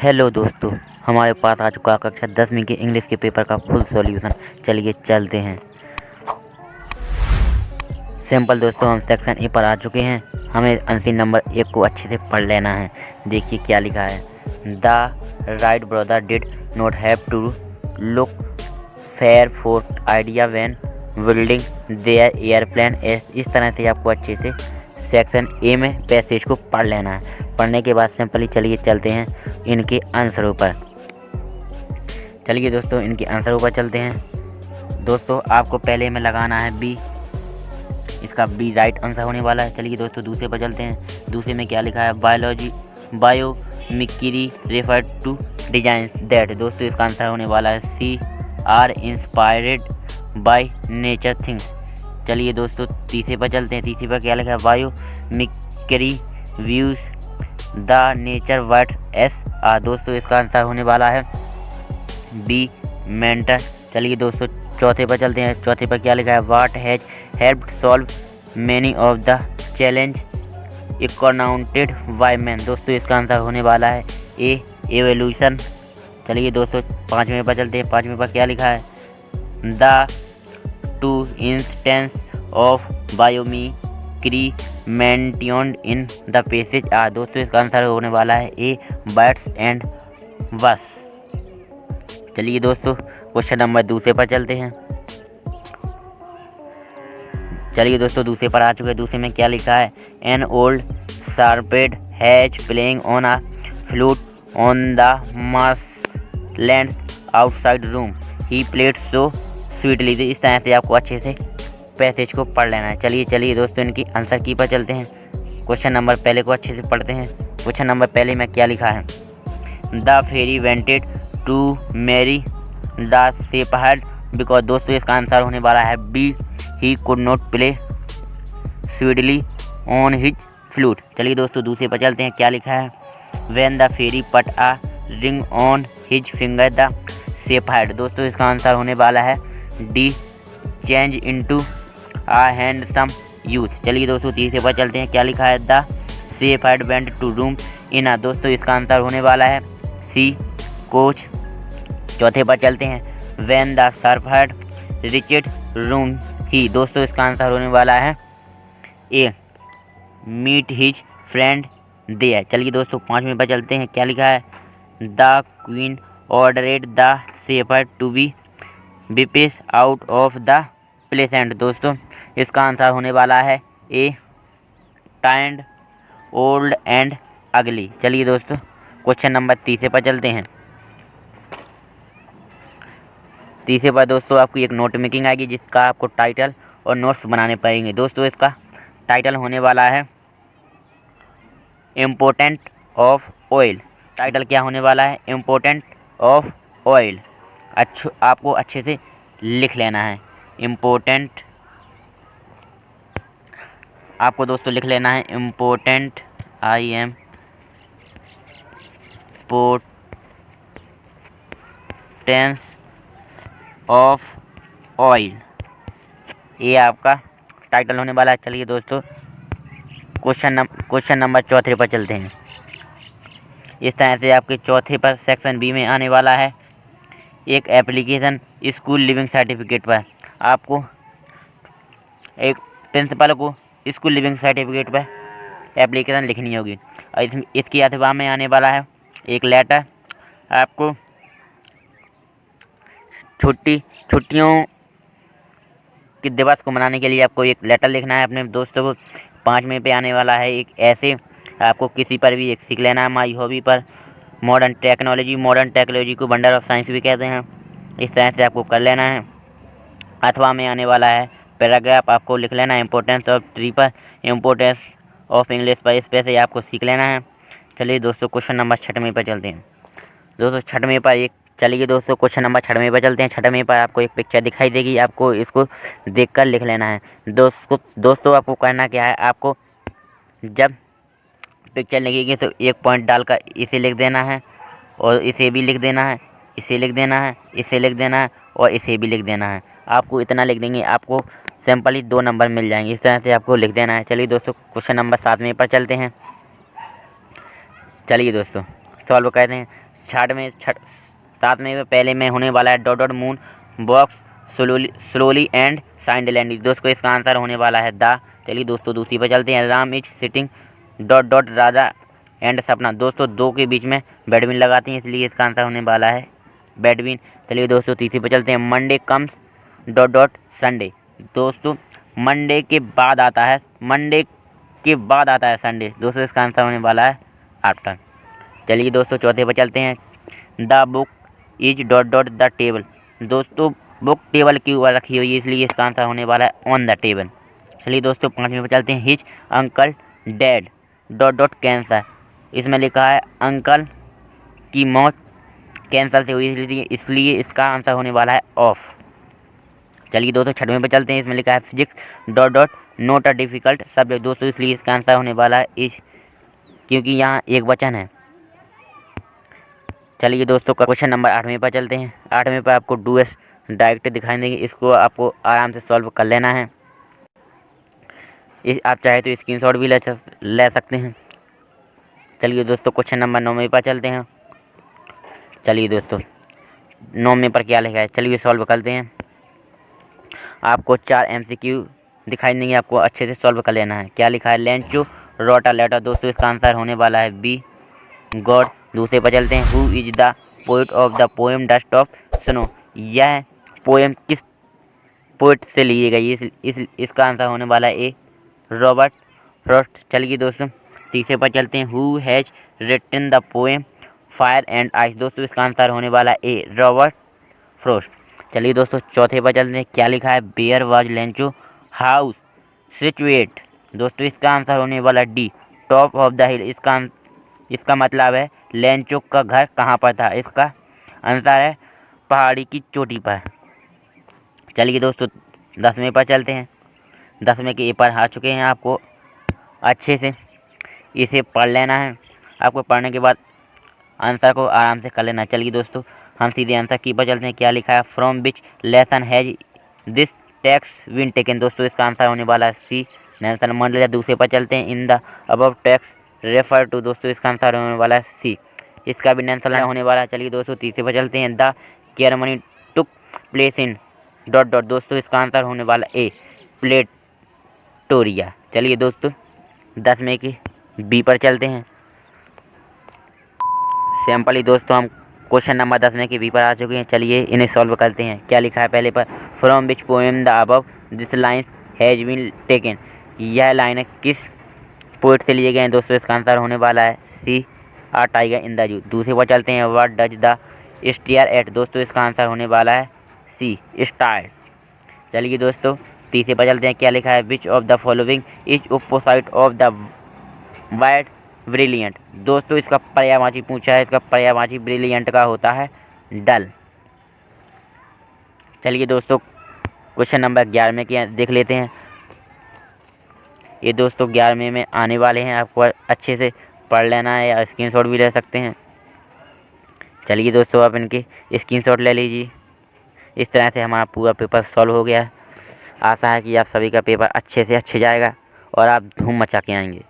Hello दोस्तों, हमारे पास आ चुका कक्षा 10वीं के इंग्लिश के पेपर का फुल सॉल्यूशन। चलिए चलते हैं। सिंपल दोस्तों, हम सेक्शन ए पर आ चुके हैं। हमें अंतिम नंबर 1 को अच्छे से पढ़ लेना है। देखिए क्या लिखा है। The right brother did not have to look fair for idea when building their airplane. इस तरह से आपको अच्छे से सेक्शन ए में पैसेज को पढ़ लेना है। पढ़ने के बाद सिंपली चलिए चलते हैं इनके आंसरों पर। चलिए दोस्तों, इनके आंसरों पर चलते हैं। दोस्तों, आपको पहले में लगाना है बी। इसका बी राइट आंसर होने वाला है। चलिए दोस्तों, दूसरे पर चलते हैं। दूसरे में क्या लिखा है। Biomimicry refer to design that. दोस्तों, इसका आंसर होने वाला है C are inspired by nature things. चलिए दोस्तों, तीसरे पर चलते हैं। तीसरे पर क्या लिखा है। Biomimicry views the nature word S R. दोस्तों, इसका आंसर होने वाला है बी मेंटर। चलिए दोस्तों, चौथे पर चलते हैं। चौथे पर क्या लिखा है। What has helped solve many of the challenge encountered by man. दोस्तों, इसका आंसर होने वाला है ए एवोल्यूशन। चलिए दोस्तों, पाँचवें पर चलते हैं। पाँचवें पर क्या लिखा है। The two instance of biomimicry mentioned in the passage are. दोस्तों, इसका आंसर होने वाला है ए बर्ड्स एंड बस। चलिए दोस्तों, क्वेश्चन नंबर दूसरे पर चलते हैं। चलिए दोस्तों, दूसरे पर आ चुके हैं। दूसरे में क्या लिखा है। An old shepherd has playing on a flute on the marshland outside Rome he played so sweetly. इस तरह से आपको अच्छे से पैसेज को पढ़ लेना है। चलिए दोस्तों, इनकी आंसर की पर चलते हैं। क्वेश्चन नंबर पहले को अच्छे से पढ़ते हैं। क्वेश्चन नंबर पहले में क्या लिखा है। The fairy wanted to marry the shepherd because. दोस्तों, इसका आंसर होने वाला है B he could not play sweetly on his flute. चलिए दोस्तों, दूसरे पर चलते हैं। क्या लिखा है। When the fairy put a ring on his finger the shepherd. दोस्तों, इसका आंसर होने वाला है D change into a handsome youth. चलिए दोस्तों, तीसरे पर चलते हैं। क्या लिखा है। The shepherd went to Rome in a. दोस्तों, इसका आंसर होने वाला है सी कोच। चौथे पर चलते हैं। When the shepherd reached Rome he. दोस्तों, इसका आंसर होने वाला है A meet his friend there. चलिए दोस्तों, पाँचवें पर चलते हैं। क्या लिखा है। The queen ordered the shepherd to be whipped out of the palace. दोस्तों, इसका आंसर होने वाला है ए टाइंड ओल्ड एंड अगली। चलिए दोस्तों, क्वेश्चन नंबर तीसरे पर चलते हैं। तीसरे पर दोस्तों, आपको एक नोट मेकिंग आएगी जिसका आपको टाइटल और नोट्स बनाने पड़ेंगे। दोस्तों, इसका टाइटल होने वाला है इम्पोर्टेंट ऑफ ऑयल। टाइटल क्या होने वाला है। Important of oil. आपको अच्छे से लिख लेना है। इम्पोर्टेंट आपको दोस्तों लिख लेना है। इम्पोर्टेंट इम्पोर्टेंस ऑफ ऑयल, ये आपका टाइटल होने वाला है। चलिए दोस्तों, क्वेश्चन नंबर चौथे पर चलते हैं। इस तरह से आपके चौथे पर सेक्शन बी में आने वाला है एक एप्लीकेशन स्कूल लिविंग सर्टिफिकेट पर। आपको एक प्रिंसिपल को स्कूल लिविंग सर्टिफिकेट पर एप्लीकेशन लिखनी होगी। और इसकी अथवा में आने वाला है एक लेटर। आपको छुट्टियों के दिवस को मनाने के लिए आपको एक लेटर लिखना है अपने दोस्तों को। 5वें पे आने वाला है एक ऐसे। आपको किसी पर भी एक सीख लेना है। माई हॉबी पर मॉडर्न टेक्नोलॉजी को वंडर ऑफ साइंस भी कहते हैं। इस तरह से आपको कर लेना है। अथवा में आने वाला है पैराग्राफ। आपको लिख लेना है इम्पोर्टेंस ऑफ ट्री पर, इम्पोर्टेंस ऑफ इंग्लिश पर। इस पर से आपको सीख लेना है। चलिए दोस्तों, क्वेश्चन नंबर 6वें पर चलते हैं। दोस्तों, 6वें पर चलिए दोस्तों, क्वेश्चन नंबर 6वें पर चलते हैं। 6वें पर आपको एक पिक्चर दिखाई देगी। आपको इसको देखकर लिख लेना है। दोस्तों, आपको करना क्या है। आपको जब पिक्चर लिखेगी तो एक पॉइंट डालकर इसे लिख देना है और इसे भी लिख देना है, इसे लिख देना है, इसे लिख देना है और इसे भी लिख देना है। आपको इतना लिख देंगे, आपको सिंपली 2 नंबर मिल जाएंगे। इस तरह से आपको लिख देना है। चलिए दोस्तों, क्वेश्चन नंबर 7वें पर चलते हैं। चलिए दोस्तों, सॉल्व करते हैं। सातवें में पहले में होने वाला है dot dot moon box slowly and साइंडलैंड। दोस्तों इसका आंसर होने वाला है द। चलिए दोस्तों दूसरी पर चलते हैं। Ram is sitting dot dot Raja and सपना। दोस्तों दो के बीच में बैडमिन लगाती हैं, इसलिए इसका आंसर होने वाला है बैडमिन। चलिए दोस्तों तीसरी पर चलते हैं। Monday comes dot dot Sunday. दोस्तों मंडे के बाद आता है संडे। दोस्तों इसका आंसर होने वाला है आफ्टर। चलिए दोस्तों चौथे पर चलते हैं। The book is dot dot the table. दोस्तों बुक टेबल के ऊपर रखी हुई है, इसलिए इसका आंसर होने वाला है ऑन द टेबल। चलिए दोस्तों पाँचवें पर चलते हैं। His uncle dad dot dot cancer. इसमें लिखा है अंकल की मौत कैंसर से हुई, इसलिए इसका आंसर होने वाला है ऑफ। चलिए दोस्तों छठवें पर चलते हैं। इसमें लिखा है physics dot dot not a difficult subject. दोस्तों इसलिए इसका आंसर होने वाला है इज, क्योंकि यहाँ एक वचन है। चलिए दोस्तों क्वेश्चन नंबर 8वें पर चलते हैं। 8वें पर आपको डू एस डायरेक्ट दिखाई देंगे, इसको आपको आराम से सॉल्व कर लेना है। आप चाहे तो स्क्रीनशॉट भी ले सकते हैं। चलिए दोस्तों क्वेश्चन नंबर 9वें पर चलते हैं। चलिए दोस्तों 9वें पर क्या लिखा है, चलिए सॉल्व करते हैं। आपको 4 MCQ दिखाई देंगे, आपको अच्छे से सॉल्व कर लेना है। क्या लिखा है, लेंचो रोट अ लेटर। दोस्तों इसका आंसर होने वाला है बी गॉड। दूसरे पर चलते हैं। Who is the poet of the poem dust of snow. यह पोएम किस पोएट से ली गई, इसका आंसर होने वाला है ए रॉबर्ट फ्रॉस्ट। चलिए दोस्तों तीसरे पर चलते हैं। Who has written the poem fire and ice. दोस्तों इसका आंसर होने वाला है ए रॉबर्ट फ्रॉस्ट। चलिए दोस्तों चौथे पर चलते हैं। क्या लिखा है, where was Lencho house situate. दोस्तों इसका आंसर होने वाला the top of the hill. इसका मतलब है लेंचो का घर कहाँ पर था, इसका आंसर है पहाड़ी की चोटी पर। चलिए दोस्तों 10वें पर चलते हैं। 10वें के पेपर आ चुके हैं, आपको अच्छे से इसे पढ़ लेना है। आपको पढ़ने के बाद आंसर को आराम से कर लेना। चलिए दोस्तों हम सीधे आंसर की पर चलते हैं। क्या लिखा है, from which lesson has this text been taken. दोस्तों इसका आंसर होने वाला है सी नेल्सन मंडेला। दूसरे पर चलते हैं। In the above text refer to. दोस्तों इसका आंसर होने वाला है सी, इसका भी नेल्सन होने वाला है। चलिए दोस्तों तीसरे पर चलते हैं। The ceremony took place in dot dot. दोस्तों इसका आंसर होने वाला ए प्लेटोरिया। चलिए दोस्तों 10वें के बी पर चलते हैं। सिंपली दोस्तों हम क्वेश्चन नंबर 10वें के बी पर आ चुके हैं। चलिए इन्हें सॉल्व करते हैं। क्या लिखा है पहले पर, from which poem the above this lines has been taken. यह लाइन किस पोएट से लिए गए हैं। दोस्तों इसका आंसर होने वाला है सी आ टाइगर इन द जू। दूसरे पर चलते हैं। What does the stare at. दोस्तों इसका आंसर होने वाला है सी स्टार। चलिए दोस्तों तीसरे पर चलते हैं। क्या लिखा है, which of the following is opposite of the white brilliant. दोस्तों इसका पर्यायवाची पूछा है, इसका पर्यायवाची ब्रिलियंट का होता है डल। चलिए दोस्तों क्वेश्चन नंबर 11 के देख लेते हैं। ये दोस्तों 11वें में आने वाले हैं, आपको अच्छे से पढ़ लेना है या स्क्रीनशॉट भी ले सकते हैं। चलिए दोस्तों आप इनके स्क्रीनशॉट ले लीजिए। इस तरह से हमारा पूरा पेपर सॉल्व हो गया है। आशा है कि आप सभी का पेपर अच्छे से अच्छे जाएगा और आप धूम मचा के आएंगे।